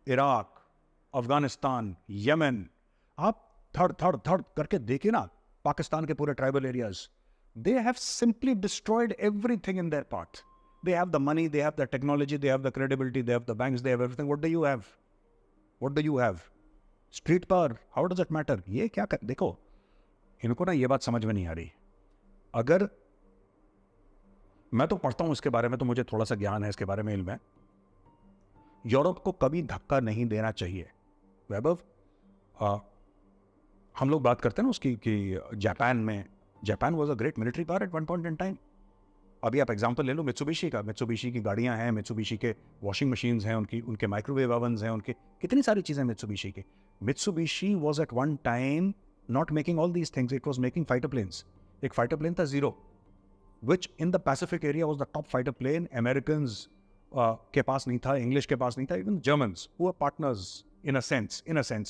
इराक, अफगानिस्तान, यमन, आप थर्ड थर्ड थर्ड करके देखिए ना, पाकिस्तान के पूरे tribal areas, they have simply destroyed everything in their part. They have the money, they have the technology, they have the credibility, they have the banks, they have everything. What do you have? What do you have? Street power. How does it matter? ये क्या कर, देखो इनको ना ये बात समझ में नहीं आ रही. अगर मैं तो पढ़ता हूं इसके बारे में, तो मुझे थोड़ा सा ज्ञान है इसके बारे में, इल्म है. यूरोप को कभी धक्का नहीं देना चाहिए. वैभव, हम लोग बात करते हैं ना उसकी कि Japan was a great military power at one point in time. अभी आप एग्जांपल ले लो मित्सुबिशी का. मित्सुबिशी की गाड़ियां हैं, मित्सुबिशी के वॉशिंग मशीन्स हैं, उनके माइक्रोवेव ओवन्स हैं, उनके कितनी सारी चीज़ें मित्सुबिशी की. Mitsubishi was at one time not making all these things. It was making fighter planes. एक fighter plane था Zero, which in the Pacific area was the top fighter plane. Americans के पास नहीं था, English के पास नहीं था. Even Germans, who were partners in a sense,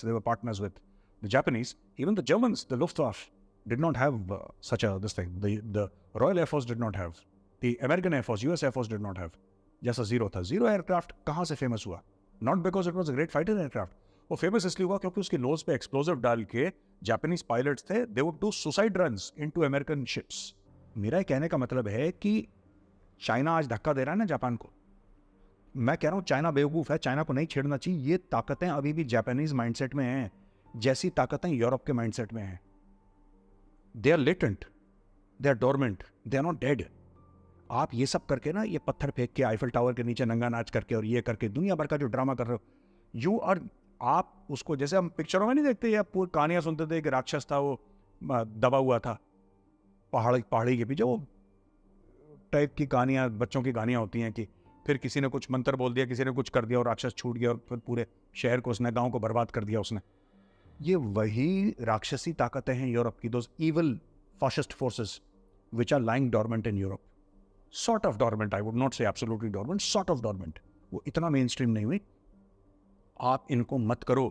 they were partners with the Japanese. Even the Germans, the Luftwaffe, did not have such a this thing. The Royal Air Force did not have. The American Air Force, US Air Force did not have. जैसा Zero था. Zero aircraft कहाँ से famous हुआ? Not because it was a great fighter aircraft. वो famous इसलिए हुआ क्योंकि उसके नोज पे एक्सप्लोजिव डाल के जापानीज पायलट्स थे, they would do suicide runs into American ships. मेरा कहने का मतलब है कि चाइना आज धक्का दे रहा है ना जापान को. मैं कह रहा हूँ चाइना बेवकूफ़ है, चाइना को नहीं छेड़ना चाहिए. ये ताकतें अभी भी जापानीज माइंडसेट में हैं, जैसी ताकतें यूरोप के माइंडसेट में हैं. They are latent, they are dormant, they are not dead. आप ये सब करके ना, ये पत्थर फेंक के आईफल टावर के नीचे नंगा नाच करके और ये करके दुनिया भर का जो ड्रामा कर रहे हो यू आर, आप उसको जैसे हम पिक्चरों में नहीं देखते या पूरी कहानियां सुनते थे कि राक्षस था वो दबा हुआ था पहाड़ी के पीछे, वो टाइप की कहानियां, बच्चों की कहानियां होती हैं कि फिर किसी ने कुछ मंत्र बोल दिया, किसी ने कुछ कर दिया और राक्षस छूट गया और फिर पूरे शहर को उसने, गांव को बर्बाद कर दिया उसने। ये वही राक्षसी ताकतें हैं यूरोप की, those evil fascist forces which are lying dormant in Europe. Sort of dormant, I would not say absolutely dormant, sort of dormant. वो इतना मेन स्ट्रीम नहीं हुई। आप इनको मत करो।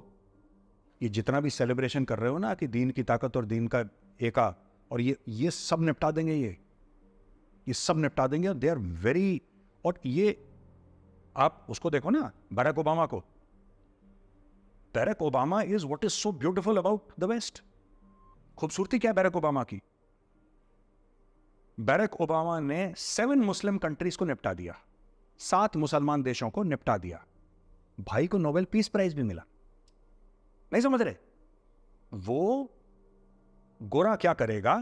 ये जितना भी सेलिब्रेशन कर रहे हो ना कि दीन की ताकत और दीन का एका, और ये सब निपटा देंगे, ये सब निपटा देंगे। और दे आर वेरी, और ये आप उसको देखो ना, बैरक ओबामा को। Barack Obama is what is so beautiful about the West. खूबसूरती क्या है बैरक ओबामा की? बैरक ओबामा ने 7 मुस्लिम कंट्रीज को निपटा दिया, 7 मुसलमान देशों को निपटा दिया। भाई को नोबेल पीस प्राइज भी मिला। नहीं समझ रहे? वो गोरा क्या करेगा?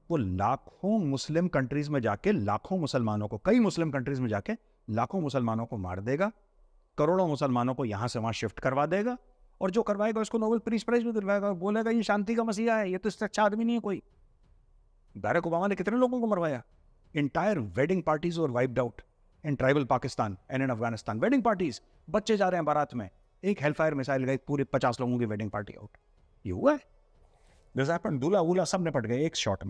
वो लाखों मुस्लिम कंट्रीज में जाके लाखों मुसलमानों को, कई मुस्लिम कंट्रीज में जाके लाखों मुसलमानों को मार देगा, करोड़ों मुसलमानों को यहां से वहां शिफ्ट करवा देगा, और जो करवाएगा उसको नोबेल पीस प्राइज भी दिलवाएगा, बोलेगा ये शांति का मसीहा है, ये तो इससे अच्छा आदमी नहीं है कोई। बैरक ओबामा ने कितने लोगों को मरवाया? Entire wedding parties were wiped out in tribal Pakistan and in Afghanistan. Wedding parties, बच्चे जा रहे हैं बारात में, एक हेलफायर मिसाइल गई, पूरे 50 लोगों की वेडिंग पार्टी आउट। ये हुआ है। This happened. दूल्हा वूल्हा सब निपट गए एक शॉट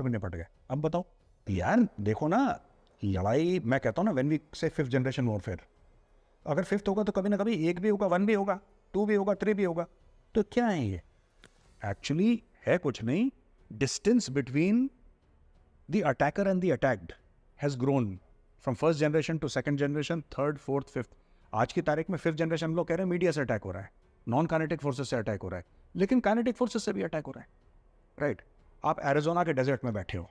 में निपट गए। अब बताओ यार, देखो ना लड़ाई, मैं कहता हूं ना, व्हेन वी से 5th जनरेशन वॉरफेयर, अगर 5th होगा तो कभी ना कभी 1 भी होगा, 1 भी होगा, 2 भी होगा, 3 भी होगा। तो क्या है ये? एक्चुअली है कुछ नहीं, distance between the attacker and the attacked has grown from 1st generation to 2nd generation, 3rd, 4th, 5th. आज की तारीख में 5th जनरेशन लोग कह रहे हैं मीडिया से अटैक हो रहा है, नॉन काइनेटिक फोर्सेस से अटैक हो रहा है, लेकिन काइनेटिक फोर्सेस से भी अटैक हो रहा है। राइट? आप एरिजोना के डेजर्ट में बैठे हो,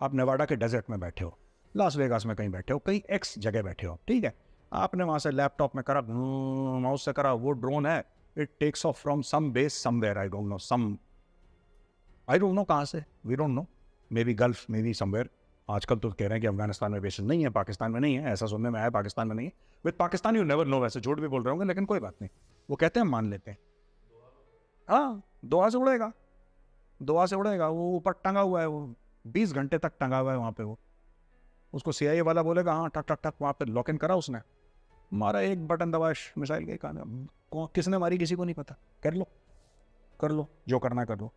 आप नेवाडा के डेजर्ट में बैठे हो, लास वेगास में कहीं बैठे हो, कहीं एक्स जगह बैठे हो, ठीक है, आपने वहां से लैपटॉप में करा, माउस से करा, वो ड्रोन है, it takes off from some base somewhere, I don't know कहाँ से, we don't know, maybe Gulf, maybe somewhere. आजकल तो कह रहे हैं कि अफगानिस्तान में बेसिस नहीं है, पाकिस्तान में नहीं है, ऐसा सुनने में आया पाकिस्तान में नहीं है। With Pakistan you never know, वैसे झूठ भी बोल रहे होंगे, लेकिन कोई बात नहीं, वो कहते हैं मान लेते हैं। हाँ, दोहा से उड़ेगा, दोहा से उड़ेगा, वो ऊपर टंगा हुआ है, वो 20 घंटे तक टंगा हुआ है वहाँ पे। वो उसको CIA वाला बोलेगा हाँ टक टक टक, वहाँ पे लॉक इन करा उसने, मारा, एक बटन दबाया, मिसाइल गई कहाँ, किसने मारी किसी को नहीं पता, कर लो जो करना कर लो।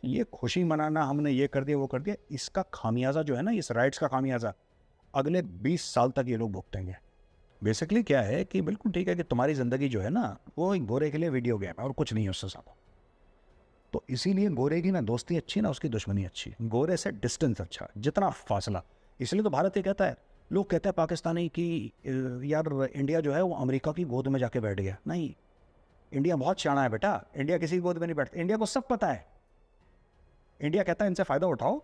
ये खुशी मनाना, हमने ये कर दिया वो कर दिया, इसका खामियाजा जो है ना, इस राइट्स का खामियाजा अगले 20 साल तक ये लोग भुगतेंगे। बेसिकली क्या है कि बिल्कुल ठीक है कि तुम्हारी ज़िंदगी जो है ना, वो एक गोरे के लिए वीडियो गेम है और कुछ नहीं है उससे ज़्यादा। तो इसीलिए गोरे की ना दोस्ती अच्छी ना उसकी दुश्मनी अच्छी, गोरे से डिस्टेंस अच्छा, जितना फासला। इसलिए तो भारत ये कहता है, लोग कहते हैं पाकिस्तानी कि यार इंडिया जो है वो अमेरिका की गोद में जाके बैठ गया। नहीं, इंडिया बहुत शाना है बेटा, इंडिया किसी की गोद में नहीं बैठता, इंडिया को सब पता है। इंडिया कहता है इनसे फ़ायदा उठाओ,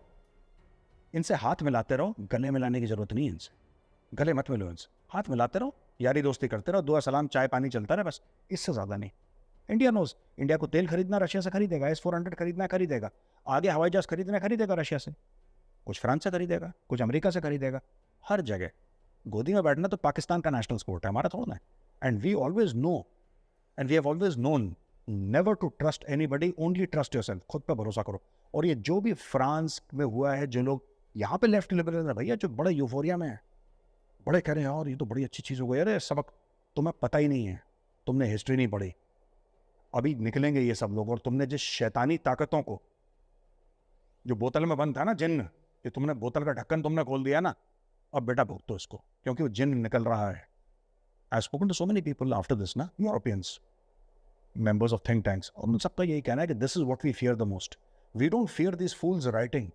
इनसे हाथ मिलाते रहो, गले मिलाने की ज़रूरत नहीं है इनसे, गले मत मिलो इनसे, हाथ मिलाते रहो, यारी दोस्ती करते रहो, दुआ सलाम चाय पानी चलता रहे, बस, इससे ज़्यादा नहीं। इंडिया नोज, इंडिया को तेल खरीदना रशिया से खरीदेगा, S-400 खरीदना खरीदेगा, आगे हवाई जहाज खरीदना खरीदेगा रशिया से, कुछ फ्रांस से खरीदेगा, कुछ अमेरिका से खरीदेगा, हर जगह। गोदी में बैठना तो पाकिस्तान का नेशनल स्पोर्ट है, हमारा थोड़ा ना है। And we always know, and we have always known never to trust anybody, only trust yourself, खुद पर भरोसा करो। और ये जो भी फ्रांस में हुआ है, जो लोग यहाँ पे लेफ्ट लिबरल है भैया, जो बड़े यूफोरिया में है, बड़े कह रहे हैं और ये तो बड़ी अच्छी चीज़ हो गई, अरे सबक तुम्हें पता ही नहीं है, तुमने हिस्ट्री नहीं पढ़ी। अभी निकलेंगे ये सब लोग, और तुमने जिस शैतानी ताकतों को, जो बोतल में बंद था ना जिन्न, कि तुमने बोतल का ढक्कन तुमने खोल दिया ना, अब बेटा भुगतो इसको, क्योंकि वो जिन्न निकल रहा है। I spoken to so many people after this ना, Europeans, members of think tanks, और उन सबका यही कहना है कि this is what we fear the most. We don't fear these fools writing.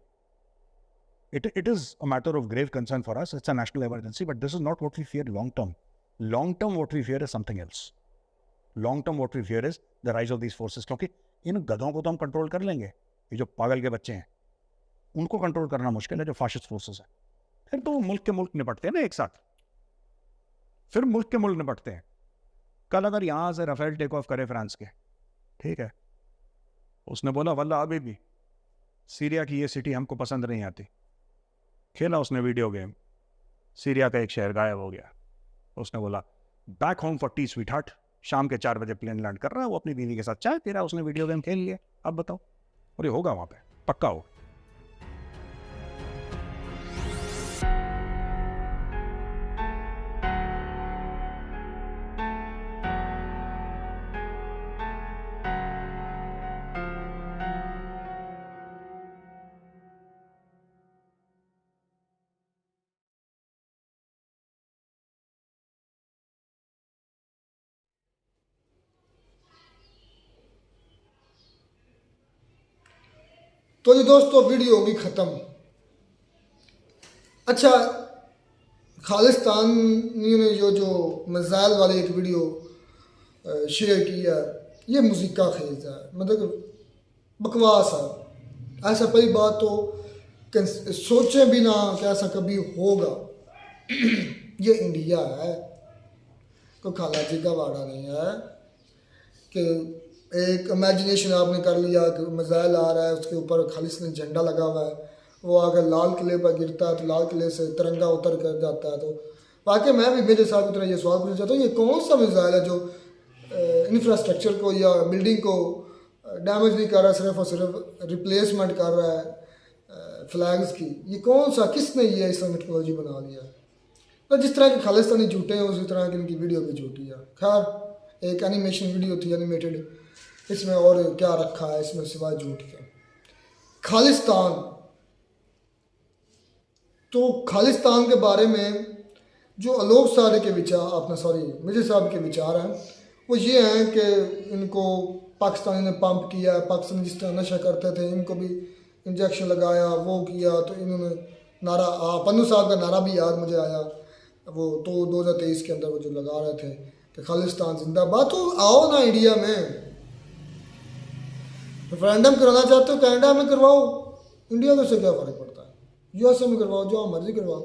It is a matter of grave concern for us. It's a national emergency, but this is not what we fear long term. Long term, what we fear is something else. Long term, what we fear is the rise of these forces. क्योंकि इन गधों को तो हम control कर लेंगे, ये जो पागल के बच्चे हैं, उनको कंट्रोल करना मुश्किल है, जो फाशिस्ट फोर्सेस है। फिर तो मुल्क के मुल्क निपटते हैं ना एक साथ, फिर मुल्क के मुल्क निपटते हैं। कल अगर यहाँ से राफेल टेक ऑफ करे फ्रांस के, ठीक है, उसने बोला वल्ला अभी भी सीरिया की ये सिटी हमको पसंद नहीं आती, खेला उसने वीडियो गेम, सीरिया का एक शहर गायब हो गया। उसने बोला back home for T sweet heart, शाम के 4 बजे प्लेन लैंड कर रहा है, वो अपनी बीवी के साथ चाय पी रहा है, उसने वीडियो गेम खेल लिया। अब बताओ, और ये होगा वहाँ पे, पक्का हो। तो जी दोस्तों वीडियो होगी ख़त्म। अच्छा, खालिस्तानियों ने जो मिसाइल वाली एक वीडियो शेयर किया, ये मुज़िका खेज है, मतलब बकवास है। ऐसा पहली बात तो सोचें भी ना कि ऐसा कभी होगा। ये इंडिया है, कोई खाला जी का वाड़ा नहीं है कि एक इमेजिनेशन आपने कर लिया कि मिसाइल आ रहा है, उसके ऊपर खालिस्तानी झंडा लगा हुआ है, वो अगर लाल किले पर गिरता है तो लाल किले से तिरंगा उतर कर जाता है। तो वाकई मैं भी मेरे साथ उतना ये सवाल पूछना चाहता हूँ, ये कौन सा मिसाइल है जो इंफ्रास्ट्रक्चर को या बिल्डिंग को डैमेज नहीं कर रहा, सिर्फ और सिर्फ रिप्लेसमेंट कर रहा है फ्लैग्स की। ये कौन सा, किसने ये ऐसा टेक्नोलॉजी बना लिया? तो जिस तरह के खालिस्तानी झूठे हैं उसी तरह की इनकी वीडियो भी झूठी है। खैर, एक एनिमेशन वीडियो थी, एनिमेटेड, इसमें और क्या रखा है इसमें सिवाय झूठ के। खालिस्तान, तो खालिस्तान के बारे में जो आलोक साहब के विचार, अपना सॉरी मिर्जा साहब के विचार हैं, वो ये हैं कि इनको पाकिस्तानी ने पंप किया, पाकिस्तानी जिस तरह नशा करते थे इनको भी इंजेक्शन लगाया, वो किया। तो इन्होंने नारा, पन्नू साहब का नारा भी याद मुझे आया, वो तो 2023 के अंदर वो जो लगा रहे थे कि खालिस्तान जिंदाबाद। तो आओ ना इंडिया में, रेफरेंडम कराना चाहते हो कनाडा में करवाओ, इंडिया में से क्या फ़र्क पड़ता है? यूएसए में करवाओ, जो मर्जी करवाओ,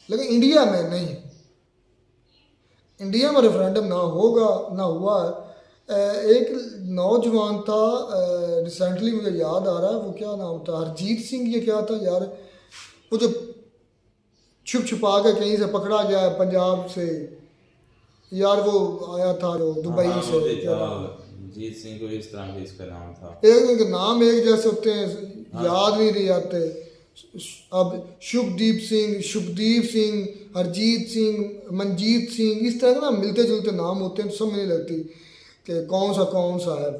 लेकिन इंडिया में नहीं। इंडिया में रेफरेंडम ना होगा, ना हुआ है। एक नौजवान था, रिसेंटली मुझे याद आ रहा है, वो क्या नाम था, हरजीत सिंह, ये क्या था यार, वो जो छुप छुपा के कहीं से पकड़ा गया है पंजाब से यार, वो आया था जो दुबई से, जीत सिंह को इस तरह इसका नाम था, एक उनके नाम एक जैसे होते हैं, याद नहीं रही आते। अब शुभदीप सिंह, हरजीत सिंह, मनजीत सिंह, इस तरह के ना मिलते जुलते नाम होते हैं, तो समझ नहीं लगती कि कौन सा है।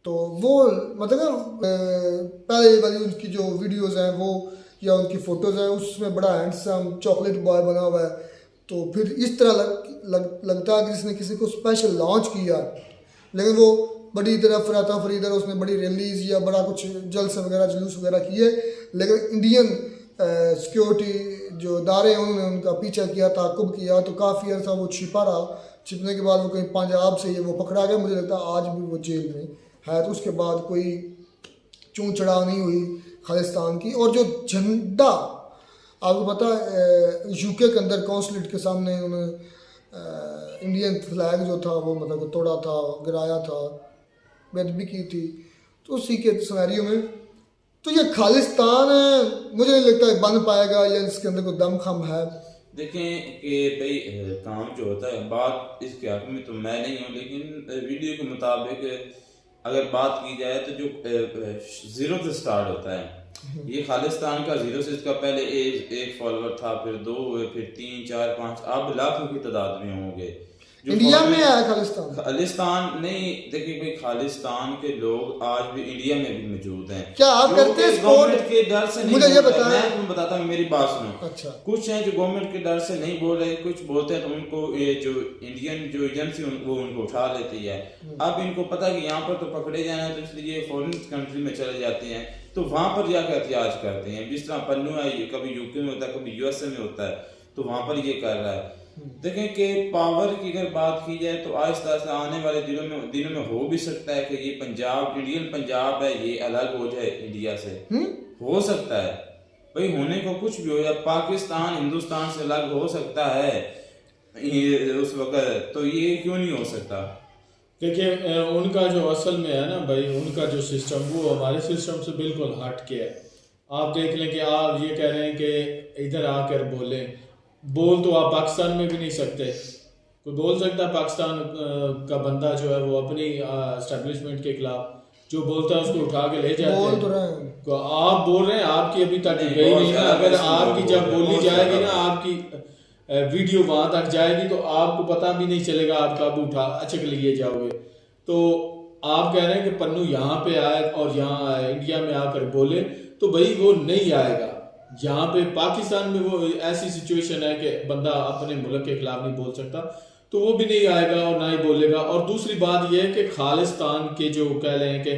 तो वो मतलब पहले वाली उनकी जो वीडियोज़ हैं वो या उनकी फ़ोटोज़ हैं, उसमें बड़ा हैंडसम चॉकलेट बॉय बना हुआ है। तो फिर इस तरह लगता है कि जिसने किसी को स्पेशल लॉन्च किया, लेकिन वो बड़ी तरह फराता फरीदर, उसने बड़ी रैलीज या बड़ा कुछ जलसे वगैरह जुलूस वगैरह किए, लेकिन इंडियन सिक्योरिटी जो इदारे हैं उन्होंने उनका पीछा किया, ताक़ुब किया। तो काफ़ी अर्सा वो छिपा रहा, छिपने के बाद वो कहीं पंजाब से ये वो पकड़ा गया, मुझे लगता है आज भी वो जेल में है। तो उसके बाद कोई चूँ चढ़ाव नहीं हुई खालिस्तान की। और जो झंडा आपको पता है, यूके के अंदर कौंसलेट के सामने उन्होंने इंडियन फ्लैग जो था वो मतलब तोड़ा था, गिराया था, बेदबी की थी। तो उसी के सिनेरियो में तो ये खालिस्तान मुझे नहीं लगता है बन पाएगा या इसके अंदर कोई दम खम है। देखें कि भाई काम जो होता है, बात इसके हक में तो मैं नहीं हूँ, लेकिन वीडियो के मुताबिक अगर बात की जाए तो जो जीरो से स्टार्ट होता है, ये खालिस्तान का जीरो से, इसका पहले एक फॉलोअर था, फिर 2 हुए, फिर 3 4 5, अब लाखों की तादाद में होंगे। इंडिया में है खालिस्तान नहीं, देखिए भाई खालिस्तान के लोग आज भी इंडिया में भी मौजूद हैं। क्या आप करते हैं गवर्नमेंट के डर से नहीं, मुझे ये बताएं। मैं तुम्हें बताता हूँ, मेरी बात सुनो। अच्छा, कुछ हैं जो गवर्नमेंट के डर से नहीं बोल रहे, कुछ बोलते हैं तो उनको ये जो इंडियन जो एजेंसी वो उनको उठा लेती है। अब इनको पता है कि यहाँ पर तो पकड़े जाना है, तो इसलिए फॉरेन कंट्री में चले जाते हैं, तो वहां पर जाकर एहतियाज करते हैं। जिस तरह पन्नू है, ये कभी यूके में होता है, कभी यूएसए में होता है, तो वहां पर ये कर रहा है। देखें कि पावर की अगर बात की जाए तो आहिस्ता आहिस्ता आने वाले दिनों में हो भी सकता है कि ये पंजाब, इंडियन पंजाब है, ये अलग हो जाए इंडिया से। हो सकता है भाई, होने को कुछ भी हो, या पाकिस्तान हिंदुस्तान से अलग हो सकता है ये उस वक्त, तो ये क्यों नहीं हो सकता? देखिए उनका जो असल में है ना भाई, उनका जो सिस्टम वो हमारे सिस्टम से बिल्कुल हट के है। आप देख लें कि आप ये कह रहे हैं कि इधर आकर बोल तो आप पाकिस्तान में भी नहीं सकते। कोई बोल सकता है पाकिस्तान का बंदा जो है वो अपनी एस्टेब्लिशमेंट के खिलाफ जो बोलता है उसको उठा के ले जाते बोल हैं। तो रहे हैं। तो आप बोल रहे हैं, आपकी अभी तक गई नहीं है। अगर आपकी जब बोली जाएगी ना, आपकी वीडियो वहां तक जाएगी तो आपको पता भी नहीं चलेगा, आप कब उठा अचक लिए जाओगे। तो आप कह रहे हैं कि पन्नू यहाँ पे आए और यहाँ इंडिया में आकर बोले, तो भाई वो नहीं आएगा। यहाँ पे पाकिस्तान में वो ऐसी सिचुएशन है कि बंदा अपने मुल्क के खिलाफ नहीं बोल सकता, तो वो भी नहीं आएगा और ना ही बोलेगा। और दूसरी बात यह है कि खालिस्तान के जो कह रहे हैं कि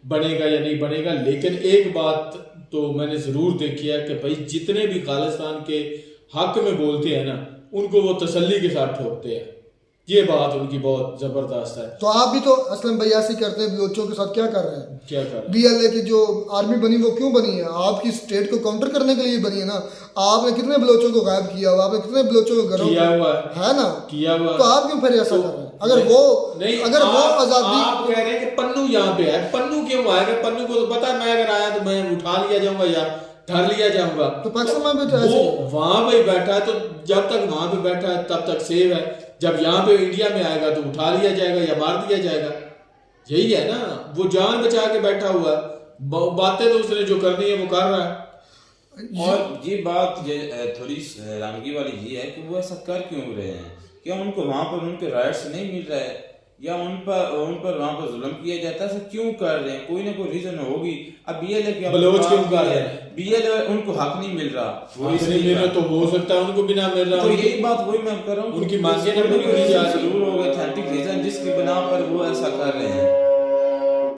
बनेगा या नहीं बनेगा, लेकिन एक बात तो मैंने जरूर देखी है कि भाई जितने भी खालिस्तान के हक में बोलते हैं ना, उनको वो तसल्ली के साथ ठोकते हैं। ये बात उनकी बहुत जबरदस्त है। तो आप भी तो असलम भैया से करते हैं, बलोचों के साथ क्या कर रहे हैं? क्या कर BLA की जो आर्मी बनी वो क्यों बनी है? आपकी स्टेट को काउंटर करने के लिए बनी है ना। आपने कितने बलोचों को गायब किया हुआ, आपने कितने बलोचों को घरों किया हुआ है ना, किया हुआ। तो आप क्यों फिर ऐसा कर रहे हैं? अगर वो नहीं, अगर वो आजादी, आप कह रहे हैं कि पन्नू यहाँ पे है, पन्नू क्यों आएगा? पन्नू को तो पता है मैं अगर आया तो मैं उठा लिया जाऊंगा या धर लिया जाऊंगा। तो पाकिस्तान में भी तो ऐसे वो ही है। वहां पे बैठा है, तो जब तक वहां पे बैठा है तब तक सेव है। जब यहाँ पे इंडिया में आएगा तो उठा लिया जाएगा या मार दिया जाएगा। यही है ना, वो जान बचा के बैठा हुआ है। बातें तो उसने जो करनी है वो कर रहा है। और ये बात थोड़ी हैरानगी वाली ये है कि वो ऐसा कर क्यों रहे हैं? क्या उनको वहां पर उनके राइट्स नहीं मिल रहा है, या उन पर वहां पर जुल्म किया जाता है? ऐसा क्यों कर रहे हैं? कोई ना कोई रीजन होगी। अब BLA के बलोच क्यों कर रहे हैं? BLA उनको हक नहीं मिल रहा, वो नहीं इसलिए मिल रहा तो हो सकता है उनको भी ना मिल रहा। तो यही बात वही मैं कर रहा हूँ, उनकी मांगे ना पूरी की जा रही। जरूर होगा ऑथेंटिक रीजन जिसकी बिना पर वो ऐसा कर रहे हैं।